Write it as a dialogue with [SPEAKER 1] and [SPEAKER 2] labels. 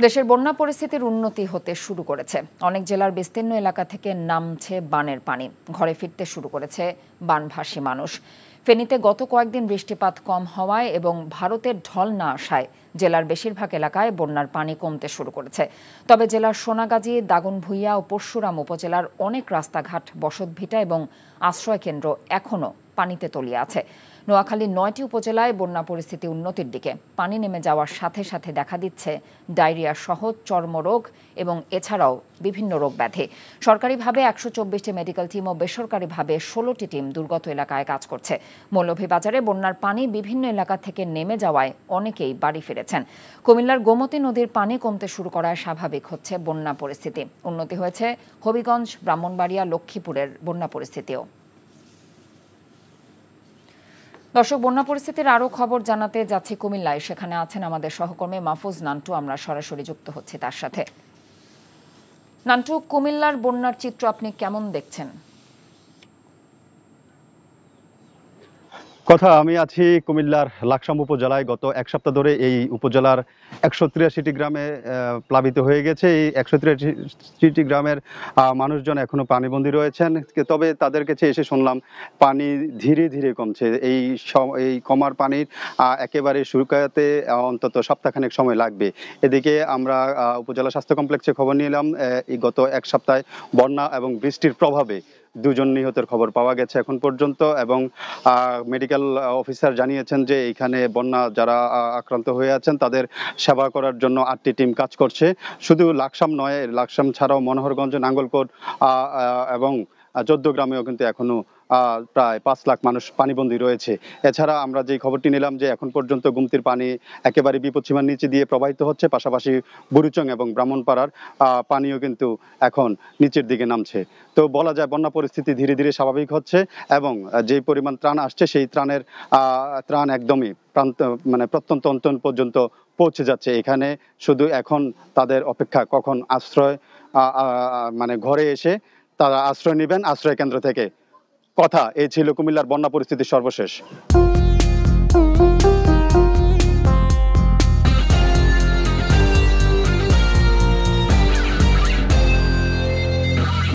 [SPEAKER 1] দেশের বন্যা পরিস্থিতির উন্নতি হতে শুরু করেছে। অনেক জেলার বিস্তীর্ণ এলাকা থেকে নামছে বানের পানি। ঘরে ফিরতে শুরু করেছে বানভাসী মানুষ। ফেনীতে গত কয়েকদিন বৃষ্টিপাত কম হওয়ায় এবং ভারতের ঢল না আসায় জেলার বেশিরভাগ এলাকায় বন্যার পানি কমতে শুরু করেছে। তবে জেলার সোনাগাজী, দাগনভূঞা ও পরশুরাম উপজেলার অনেক রাস্তাঘাট, বসতভিটা এবং আশ্রয়কেন্দ্র এখনও পানিতে তলিয়ে আছে। নোয়াখালীর ৯টি উপজেলায় বন্যা পরিস্থিতি উন্নতির দিকে। পানি নেমে যাওয়ার সাথে সাথে দেখা দিচ্ছে ডায়রিয়া সহ চর্মরোগ এবং এছাড়াও বিভিন্ন রোগ ব্যাধি। সরকারিভাবে ১২৪টি মেডিকেল টিম ও বেসরকারিভাবে ১৬টি টিম দুর্গত এলাকায় কাজ করছে। মৌলভীবাজারে বন্যার পানি বিভিন্ন এলাকা থেকে নেমে যাওয়ায় অনেকেই বাড়ি ফিরেছেন। কুমিল্লার গোমতী নদীর পানি কমতে শুরু করায় স্বাভাবিক হচ্ছে বন্যা পরিস্থিতি। উন্নতি হয়েছে হবিগঞ্জ, ব্রাহ্মণবাড়িয়া, লক্ষ্মীপুরের বন্যা পরিস্থিতিও। দর্শক, বন্যা পরিস্থিতির আরও খবর জানাতে যাচ্ছি কুমিল্লায়। সেখানে আছেন আমাদের সহকর্মী মাহফুজ নান্টু। আমরা সরাসরি যুক্ত হচ্ছি তার সাথে। নান্টু, কুমিল্লার বন্যার চিত্র আপনি কেমন দেখছেন?
[SPEAKER 2] আমি আছি কুমিল্লার লাকসাম উপজেলায়। গত এক সপ্তাহ ধরে এই উপজেলার ১৮৩টি গ্রামে প্লাবিত হয়ে গেছে। এই ১৮৩টি গ্রামের মানুষজন এখনো পানিবন্দী রয়েছেন। তবে তাদের কাছে এসে শুনলাম পানি ধীরে ধীরে কমছে। এই কমার পানির একেবারে শুকাতে অন্তত সপ্তাহখানেক সময় লাগবে। এদিকে আমরা উপজেলা স্বাস্থ্য কমপ্লেক্সে খবর নিলাম, এই গত এক সপ্তাহে বন্যা এবং বৃষ্টির প্রভাবে ২ জন নিহতের খবর পাওয়া গেছে এখন পর্যন্ত। এবং মেডিকেল অফিসার জানিয়েছেন যে এখানে বন্যা যারা আক্রান্ত হয়ে আছেন তাদের সেবা করার জন্য ৮টি টিম কাজ করছে। শুধু লাকসাম নয়, লাকসাম ছাড়াও মনোহরগঞ্জ, নাঙ্গলকোট এবং ১৪ গ্রামেও কিন্তু এখনো প্রায় ৫ লাখ মানুষ পানিবন্দী রয়েছে। এছাড়া আমরা যে খবরটি নিলাম যে এখন পর্যন্ত গুমতির পানি একেবারে বিপদসীমার নিচে দিয়ে প্রবাহিত হচ্ছে, পাশাপাশি বুড়িচং এবং ব্রাহ্মণপাড়ার পানিও কিন্তু এখন নিচের দিকে নামছে। তো বলা যায় বন্যা পরিস্থিতি ধীরে ধীরে স্বাভাবিক হচ্ছে এবং যে পরিমাণ ত্রাণ আসছে সেই ত্রাণ একদমই প্রত্যন্ত অঞ্চল পর্যন্ত পৌঁছে যাচ্ছে। এখানে শুধু এখন তাদের অপেক্ষা কখন আশ্রয় ঘরে এসে তারা আশ্রয় নেবেন আশ্রয় কেন্দ্র থেকে। এই ছিল কুমিল্লার বন্যা পরিস্থিতির সর্বশেষ।